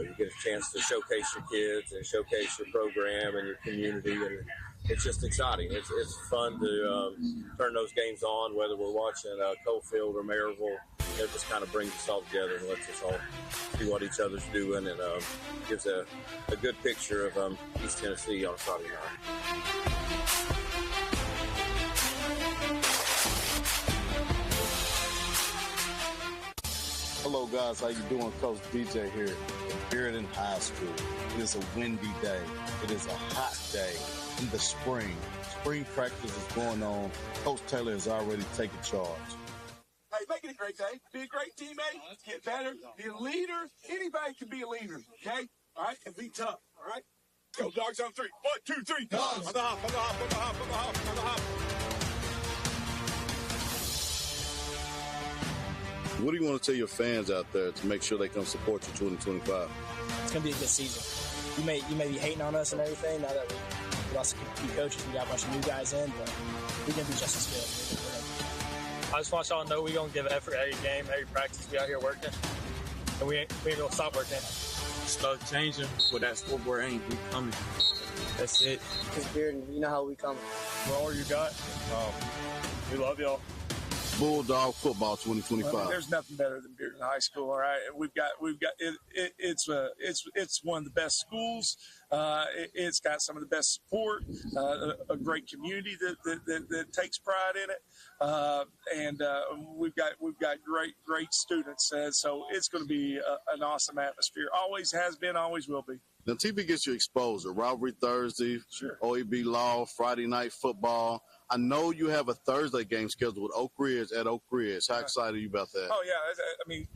you get a chance to showcase your kids and showcase your program and your community. And it's just exciting. It's fun to turn those games on, whether we're watching Coalfield or Maryville. It just kind of brings us all together and lets us all see what each other's doing, and gives a good picture of East Tennessee on a Friday night. Hello, guys. How you doing? Coach DJ here. Bearden High School. It is a windy day. It is a hot day in the spring. Spring practice is going on. Coach Taylor has already taken charge. Hey, make it a great day. Be a great teammate. Get better. Be a leader. Anybody can be a leader, okay? All right? And be tough, all right? Go, dogs on 3. 1, 2, 3. Dogs. On the hop, on the hop, on the hop, on the hop, on the hop. What do you want to tell your fans out there to make sure they come support you 2025? It's going to be a good season. You may be hating on us and everything. Now that we lost a few coaches, we got a bunch of new guys in, but we're going to be just as good. I just want y'all to know we're going to give effort every game, every practice. We out here working, and we ain't going to stop working. Start changing with that scoreboard ain't we coming. That's it. It's Bearden. You know how we come. We're all you got. We love y'all. Bulldog football 2025. Well, there's nothing better than Bearden High School. All right, we've got it's one of the best schools. It's got some of the best support, a great community that takes pride in it, and we've got great students. So it's going to be an awesome atmosphere. Always has been, always will be. Now, TV gets you exposure. Rivalry Thursday, sure. OEB Law, Friday night football. I know you have a Thursday game scheduled with Oak Ridge at Oak Ridge. How excited are you about that? Oh, yeah. I mean,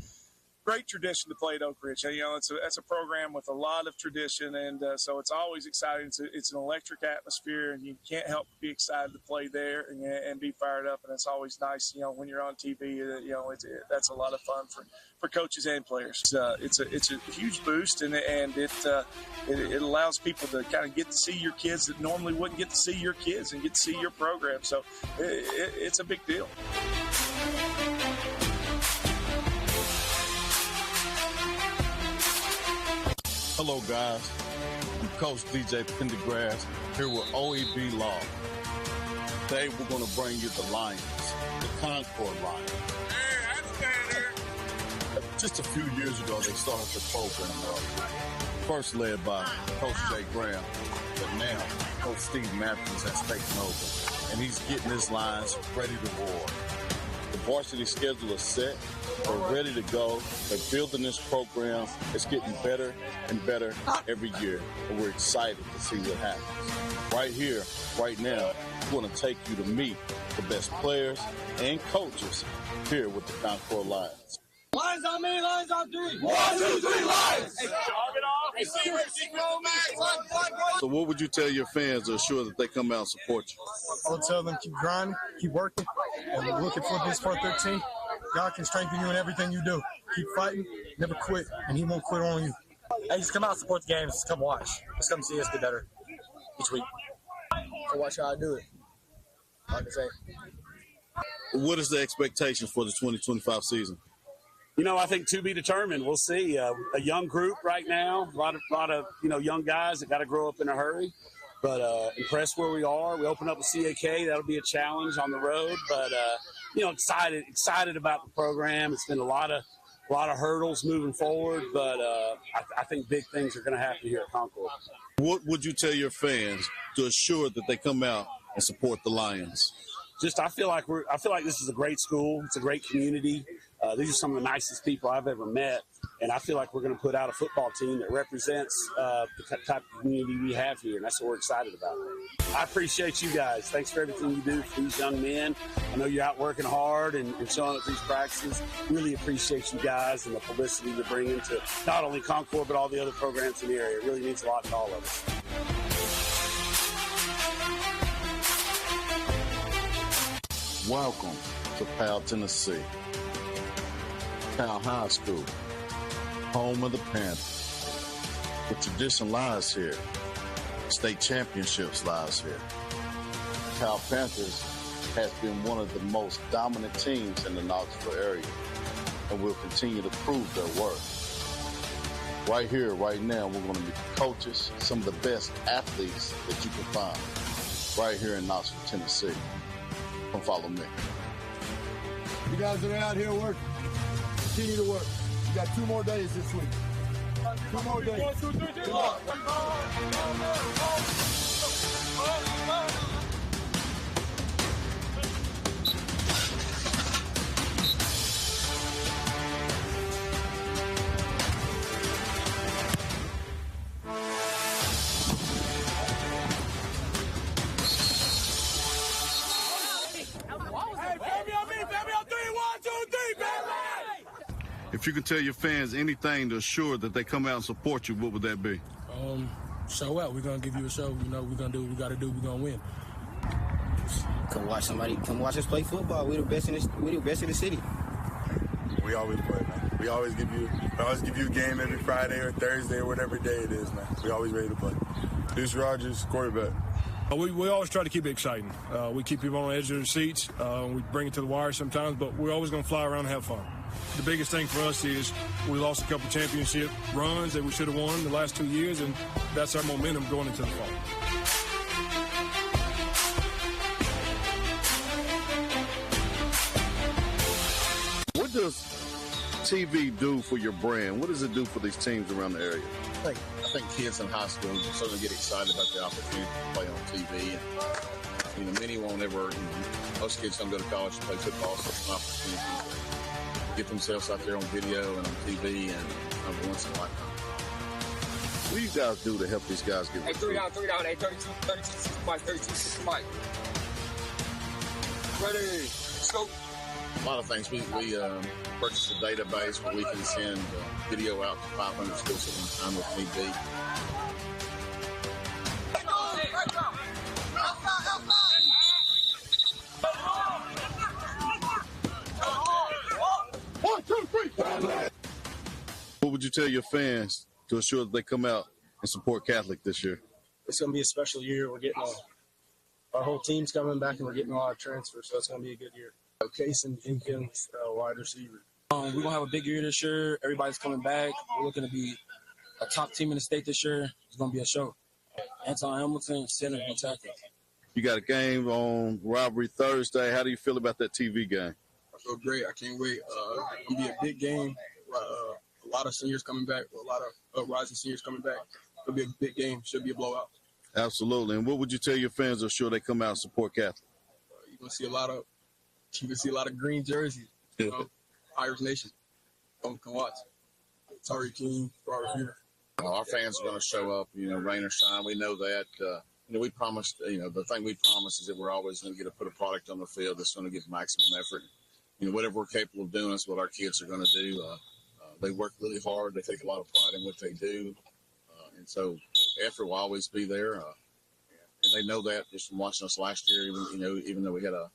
great tradition to play at Oak Ridge. You know, it's a program with a lot of tradition, and so it's always exciting. It's an electric atmosphere, and you can't help but be excited to play there and be fired up. And it's always nice, you know, when you're on TV. You know, that's a lot of fun for coaches and players. It's a huge boost, and it allows people to kind of get to see your kids that normally wouldn't get to see your kids and get to see your program. So it's a big deal. Hello, guys. I'm Coach DJ Pendergrass here with OEB Law. Today, we're going to bring you the Lions, the Concord Lions. Hey, that's better. Just a few years ago, they started the program first led by Coach Jay Graham, but now Coach Steve Matthews has taken over, and he's getting his Lions ready to roar. The varsity schedule is set. They're ready to go. They're building this program. It's getting better and better every year, and we're excited to see what happens. Right here, right now, we're going to take you to meet the best players and coaches here with the Concord Lions. Lions on me, Lions on three. 1, 2, 3, Lions! So what would you tell your fans to assure that they come out and support you? I would tell them keep grinding, keep working, and we're looking for this 413. God can strengthen you in everything you do. Keep fighting, never quit, and he won't quit on you. Hey, just come out and support the games. Just come watch. Just come see us get better each week. So watch how I do it. Like I say. What is the expectation for the 2025 season? You know, I think to be determined. We'll see. A young group right now, a lot of young guys that got to grow up in a hurry. But impressed where we are. We open up with CAK. That'll be a challenge on the road. But excited about the program. It's been a lot of hurdles moving forward. But I think big things are going to happen here at Concord. What would you tell your fans to assure that they come out and support the Lions? I feel like this is a great school. It's a great community. These are some of the nicest people I've ever met, and I feel like we're going to put out a football team that represents the type of community we have here, and that's what we're excited about. I appreciate you guys. Thanks for everything you do for these young men. I know you're out working hard and showing up these practices. Really appreciate you guys and the publicity you're bringing to not only Concord but all the other programs in the area. It really means a lot to all of us. Welcome to Powell, Tennessee. Powell High School, home of the Panthers. The tradition lies here. State championships lies here. Powell Panthers has been one of the most dominant teams in the Knoxville area and will continue to prove their worth. Right here, right now, we're going to meet the coaches, some of the best athletes that you can find right here in Knoxville, Tennessee. Come follow me. You guys that are out here working, continue to work. You got 2 more days this week. 2 more days. 1, 2, 3, 4. If you could tell your fans anything to assure that they come out and support you, what would that be? Show out. We're going to give you a show. You know, we're going to do what we got to do. We're going to win. Come watch us play football. We're the best in the city. We always play, man. We always give you a game every Friday or Thursday or whatever day it is, man. We always ready to play. Deuce Rogers, quarterback. We always try to keep it exciting. We keep people on the edge of their seats. We bring it to the wire sometimes, but we're always going to fly around and have fun. The biggest thing for us is we lost a couple championship runs that we should have won the last 2 years, and that's our momentum going into the fall. What does TV do for your brand? What does it do for these teams around the area? I think kids in high school certainly get excited about the opportunity to play on TV. And, many won't ever, most kids don't go to college to play football, so it's an opportunity to get themselves out there on video and on TV and once in a lifetime. What do you guys do to help these guys get Hey, 3 down, 32, 65, 32, 65. Ready. Let's go. A lot of things. We purchased a database where we can send video out to 500 schools at one time with need be. What would you tell your fans to ensure that they come out and support Catholic this year? It's going to be a special year. We're getting our whole team's coming back, and we're getting a lot of transfers, so it's going to be a good year. Case and Jenkins, wide receiver. We're going to have a big year this year. Everybody's coming back. We're looking to be a top team in the state this year. It's going to be a show. Anton Hamilton, center, and tackle. You got a game on Rivalry Thursday. How do you feel about that TV game? I feel great. I can't wait. It's going to be a big game. A lot of seniors coming back. A lot of rising seniors coming back. It'll be a big game. Should be a blowout. Absolutely. And what would you tell your fans to ensure they come out and support Catholic? You're going to see a lot of green jerseys. You know, Irish Nation. Come watch. Tari King, Robert Peter. Our fans are going to show up, rain or shine. We know that. We promised, the thing we promised is that we're always going to get to put a product on the field that's going to give maximum effort. Whatever we're capable of doing is what our kids are going to do. They work really hard. They take a lot of pride in what they do. And so effort will always be there. And they know that just from watching us last year, even though we had a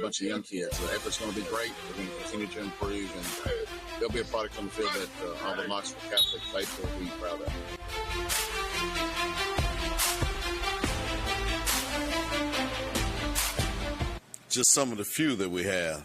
bunch of young kids. The effort's going to be great. We're going to continue to improve, and there'll be a product on the field that all the Knoxville Catholic faithful will be proud of. Just some of the few that we have.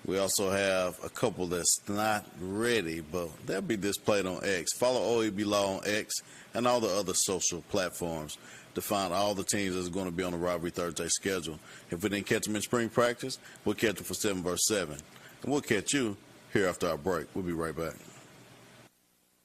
We also have a couple that's not ready, but they'll be displayed on X. Follow OEB Law on X and all the other social platforms to find all the teams that's going to be on the Rivalry Thursday schedule. If we didn't catch them in spring practice, we'll catch them for 7 vs. 7. And we'll catch you here after our break. We'll be right back.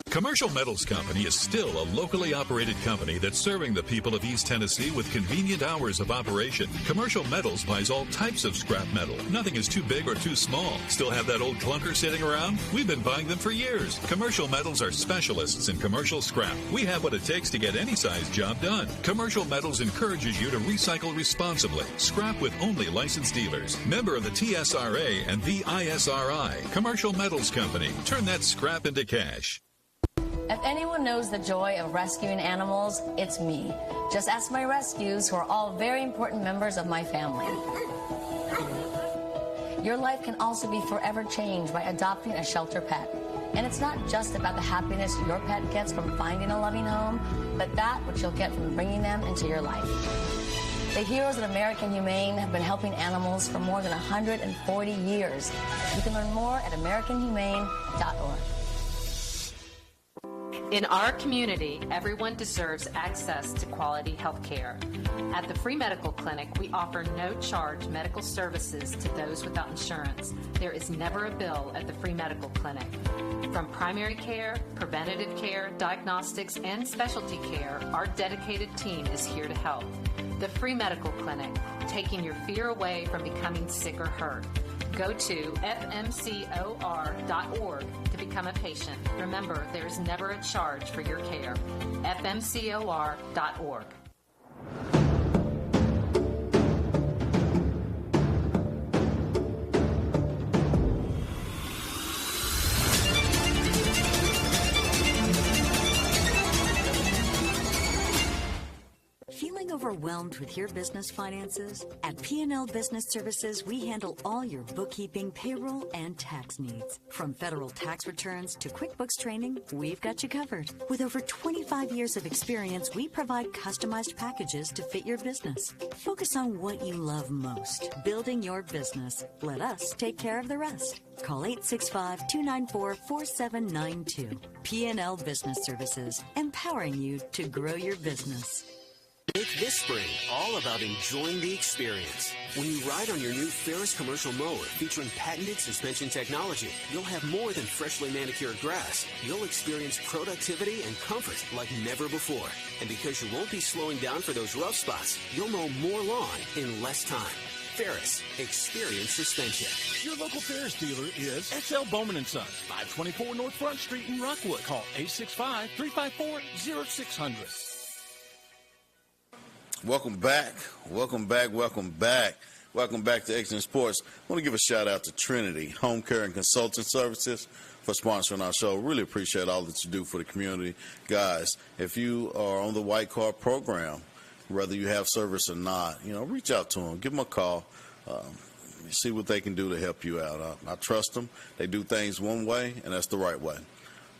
Commercial Metals Company is still a locally operated company that's serving the people of East Tennessee with convenient hours of operation. Commercial Metals buys all types of scrap metal. Nothing is too big or too small. Still have that old clunker sitting around? We've been buying them for years. Commercial Metals are specialists in commercial scrap. We have what it takes to get any size job done. Commercial Metals encourages you to recycle responsibly. Scrap with only licensed dealers. Member of the TSRA and the ISRI. Commercial Metals Company. Turn that scrap into cash. If anyone knows the joy of rescuing animals, it's me. Just ask my rescues, who are all very important members of my family. Your life can also be forever changed by adopting a shelter pet. And it's not just about the happiness your pet gets from finding a loving home, but that which you'll get from bringing them into your life. The heroes at American Humane have been helping animals for more than 140 years. You can learn more at AmericanHumane.org. In our community, everyone deserves access to quality health care. At the Free Medical Clinic, we offer no-charge medical services to those without insurance. There is never a bill at the Free Medical Clinic. From primary care, preventative care, diagnostics, and specialty care, our dedicated team is here to help. The Free Medical Clinic, taking your fear away from becoming sick or hurt. Go to fmcor.org to become a patient. Remember, there is never a charge for your care. fmcor.org. Feeling overwhelmed with your business finances? At P&L Business Services, we handle all your bookkeeping, payroll, and tax needs. From federal tax returns to QuickBooks training, we've got you covered. With over 25 years of experience, we provide customized packages to fit your business. Focus on what you love most, building your business. Let us take care of the rest. Call 865-294-4792. P&L Business Services, empowering you to grow your business. Make this spring all about enjoying the experience. When you ride on your new Ferris commercial mower featuring patented suspension technology, you'll have more than freshly manicured grass. You'll experience productivity and comfort like never before. And because you won't be slowing down for those rough spots, you'll mow more lawn in less time. Ferris, experience suspension. Your local Ferris dealer is XL Bowman & Son, 524 North Front Street in Rockwood. Call 865-354-0600. Welcome back. Welcome back to Exigent Sports. I want to give a shout out to Trinity Home Care and Consulting Services for sponsoring our show. Really appreciate all that you do for the community. Guys, if you are on the White Card program, whether you have service or not, reach out to them. Give them a call. See what they can do to help you out. I trust them. They do things one way, and that's the right way.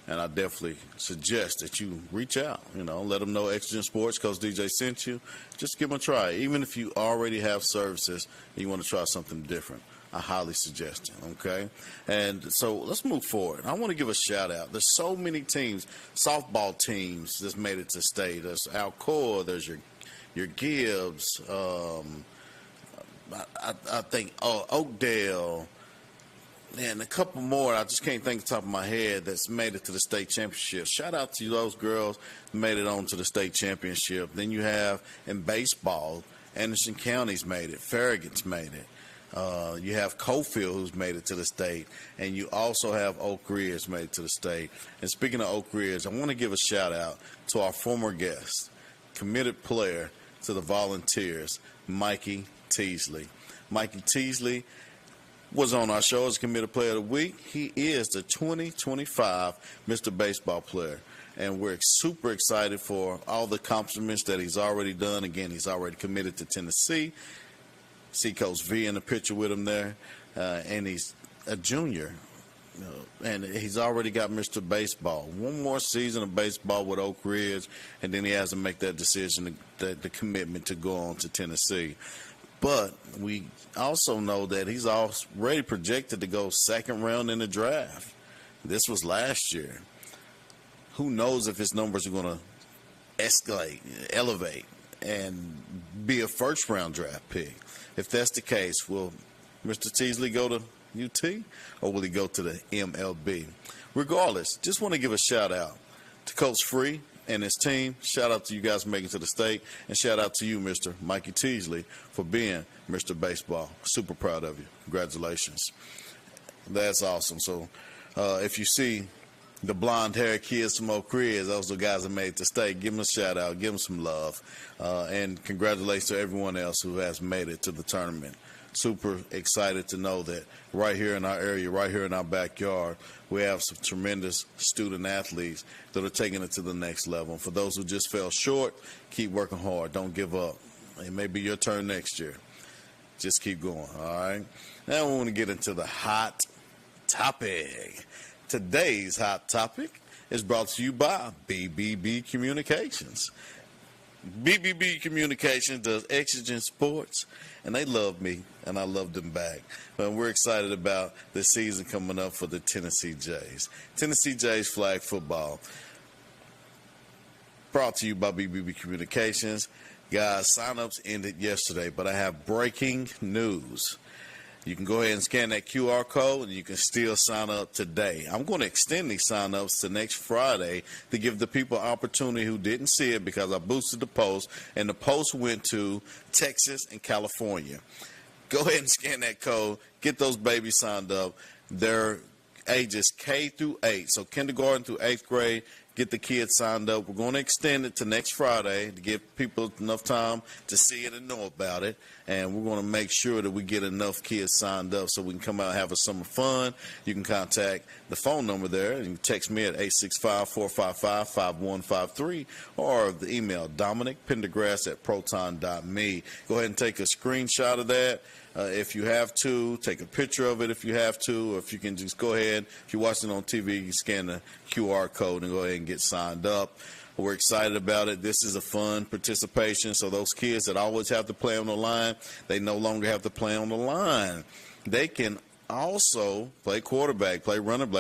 And I definitely suggest that you reach out, let them know Exigent Sports, Coach DJ sent you. Just give them a try. Even if you already have services and you want to try something different, I highly suggest it, okay? And so let's move forward. I want to give a shout out. There's so many teams, softball teams that's made it to state. There's Alcoa, there's your Gibbs, I think Oakdale, and a couple more. I just can't think off the top of my head that's made it to the state championship. Shout out to those girls who made it on to the state championship. Then you have in baseball, Anderson County's made it. Farragut's made it. You have Cofield who's made it to the state. And you also have Oak Ridge made it to the state. And speaking of Oak Ridge, I want to give a shout out to our former guest, committed player to the Volunteers, Mikey Teasley. Mikey Teasley was on our show as Committed Player of the Week. He is the 2025 Mr. Baseball Player, and we're super excited for all the accomplishments that he's already done. Again, he's already committed to Tennessee. See Coach V in the picture with him there, and he's a junior, and he's already got Mr. Baseball. One more season of baseball with Oak Ridge, and then he has to make that decision, the commitment to go on to Tennessee. But we also know that he's already projected to go second round in the draft. This was last year. Who knows if his numbers are going to escalate, elevate, and be a first-round draft pick. If that's the case, will Mr. Teasley go to UT or will he go to the MLB? Regardless, just want to give a shout-out to Coach Free and his team. Shout out to you guys for making it to the state, and shout out to you, Mr. Mikey Teasley, for being Mr. Baseball. Super proud of you. Congratulations. That's awesome. So if you see the blonde-haired kids from Oak Ridge, those are the guys that made it to state. Give them a shout out. Give them some love. And congratulations to everyone else who has made it to the tournament. Super excited to know that right here in our area, right here in our backyard, we have some tremendous student athletes that are taking it to the next level. And for those who just fell short, keep working hard. Don't give up. It may be your turn next year. Just keep going, all right? Now we want to get into the hot topic. Today's hot topic is brought to you by BBB Communications. BBB Communications does Exigent Sports, and they love me, and I love them back. But we're excited about the season coming up for the Tennessee Jays. Tennessee Jays flag football. Brought to you by BBB Communications. Guys, sign-ups ended yesterday, but I have breaking news. You can go ahead and scan that QR code, and you can still sign up today. I'm going to extend these sign-ups to next Friday to give the people opportunity who didn't see it, because I boosted the post, and the post went to Texas and California. Go ahead and scan that code. Get those babies signed up. They're ages K through 8, so kindergarten through 8th grade. Get the kids signed up. We're going to extend it to next Friday to give people enough time to see it and know about it. And we're going to make sure that we get enough kids signed up so we can come out and have a summer fun. You can contact the phone number there. You can text me at 865-455-5153 or the email DominicPendergrass@proton.me. Go ahead and take a screenshot of that. If you have to, take a picture of it if you have to, or if you can just go ahead, if you're watching on TV, you scan the QR code and go ahead and get signed up. We're excited about it. This is a fun participation, so those kids that always have to play on the line, they no longer have to play on the line. They can also play quarterback, play running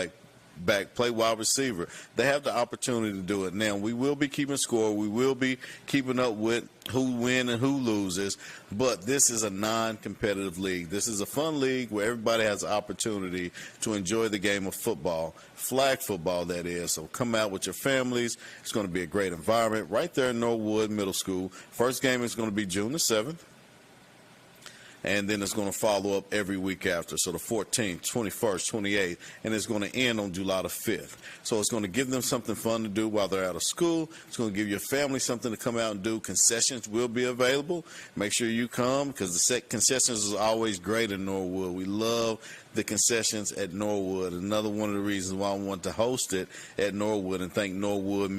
back, play wide receiver. They have the opportunity to do it. Now, we will be keeping score. We will be keeping up with who wins and who loses, but this is a non-competitive league. This is a fun league where everybody has the opportunity to enjoy the game of football, flag football, that is. So come out with your families. It's going to be a great environment right there in Norwood Middle School. First game is going to be June the 7th. and then it's going to follow up every week after. So the 14th, 21st, 28th, and it's going to end on July the 5th. So it's going to give them something fun to do while they're out of school. It's going to give your family something to come out and do. Concessions will be available. Make sure you come, because the concessions is always great in Norwood. We love the concessions at Norwood. Another one of the reasons why I want to host it at Norwood, and thank Norwood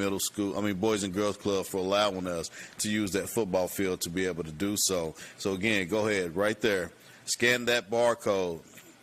Boys and Girls Club for allowing us to use that football field to be able to do so. So again, go ahead right there, scan that barcode.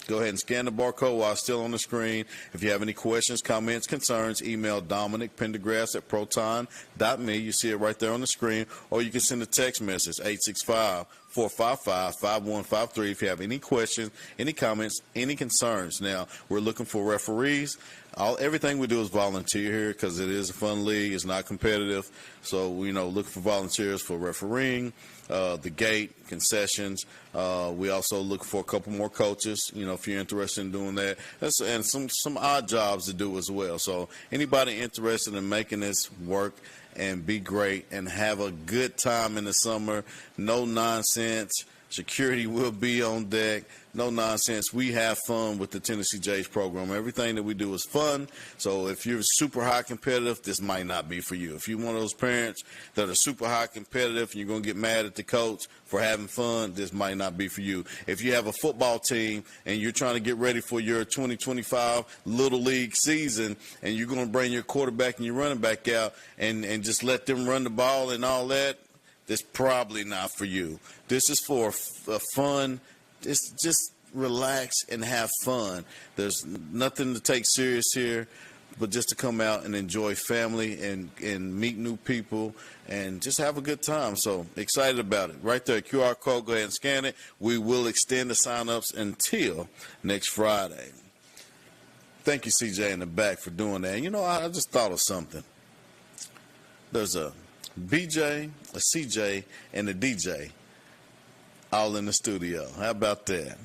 Go ahead and scan the barcode while it's still on the screen. If you have any questions, comments, concerns, email Dominic Pendergrass at proton.me. You see it right there on the screen. Or you can send a text message, 865-455-5153. If you have any questions, any comments, any concerns. Now, we're looking for referees. Everything we do is volunteer here, because it is a fun league. It's not competitive. So, looking for volunteers for refereeing, the gate, concessions. We also look for a couple more coaches, if you're interested in doing that. And some odd jobs to do as well. So anybody interested in making this work and be great and have a good time in the summer, no nonsense. Security will be on deck. No nonsense. We have fun with the Tennessee Jays program. Everything that we do is fun. So if you're super high competitive, this might not be for you. If you're one of those parents that are super high competitive and you're going to get mad at the coach for having fun, this might not be for you. If you have a football team and you're trying to get ready for your 2025 Little League season, and you're going to bring your quarterback and your running back out and just let them run the ball and all that, this probably not for you. This is for fun. Just relax and have fun. There's nothing to take serious here, but just to come out and enjoy family and meet new people and just have a good time. So excited about it. Right there, QR code, go ahead and scan it. We will extend the sign-ups until next Friday. Thank you, CJ, in the back, for doing that. I just thought of something. There's a BJ, a CJ, and a DJ all in the studio. How about that?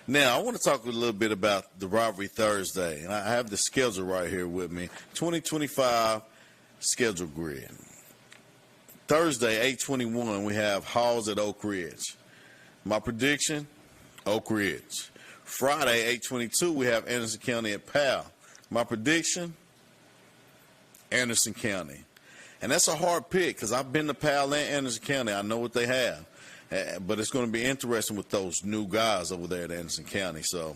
Now, I want to talk a little bit about the Rivalry Thursday. And I have the schedule right here with me. 2025 schedule grid. Thursday, 8/21, we have Halls at Oak Ridge. My prediction, Oak Ridge. Friday, 8/22, we have Anderson County at Powell. My prediction, Anderson County. And that's a hard pick, because I've been to Powell and Anderson County. I know what they have. But it's going to be interesting with those new guys over there at Anderson County. So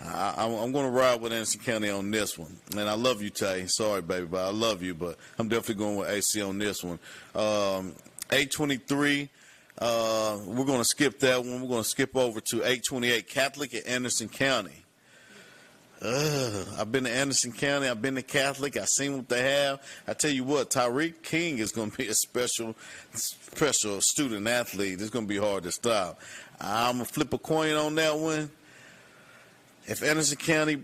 I'm going to ride with Anderson County on this one. And I love you, Tay. Sorry, baby, but I love you. But I'm definitely going with AC on this one. 8/23, we're going to skip that one. We're going to skip over to 8/28, Catholic at Anderson County. I've been to Anderson County. I've been to Catholic. I've seen what they have. I tell you what, Tyreek King is going to be a special student athlete. It's going to be hard to stop. I'm going to flip a coin on that one. If Anderson County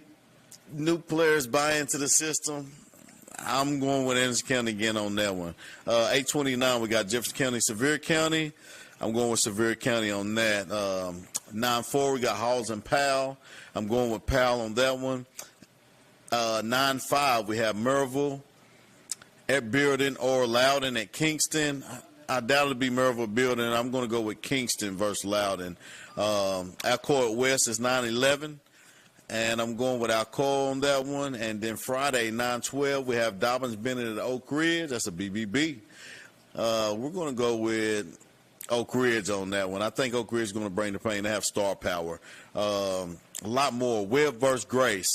new players buy into the system, I'm going with Anderson County again on that one. 8/29, we got Jefferson County, Sevier County. I'm going with Sevier County on that. 9/4, we got Halls and Powell. I'm going with Powell on that one. 9/5, we have Merville at Bearden or Loudon at Kingston. I doubt it'll be Merville Bearden. I'm going to go with Kingston versus Loudon. Alcoa at West is 9/11. And I'm going with Alcoa on that one. And then Friday, 9/12, we have Dobbins Bennett at Oak Ridge. That's a BBB. We're going to go with Oak Ridge on that one. I think Oak Ridge is going to bring the pain. They have star power. A lot more. Webb versus Grace.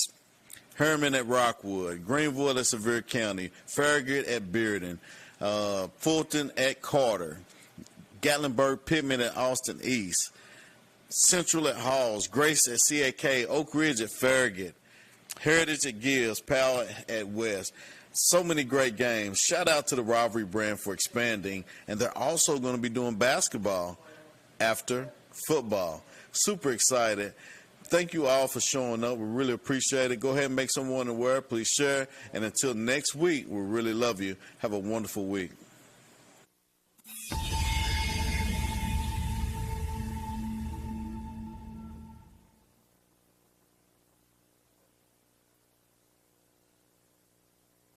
Herman at Rockwood. Greenwood at Sevier County. Farragut at Bearden. Fulton at Carter. Gatlinburg Pittman at Austin East. Central at Halls. Grace at CAK. Oak Ridge at Farragut. Heritage at Gibbs. Powell at West. So many great games. Shout out to the Rivalry brand for expanding. And they're also going to be doing basketball after football. Super excited. Thank you all for showing up. We really appreciate it. Go ahead and make someone aware. Please share. And until next week, we really love you. Have a wonderful week.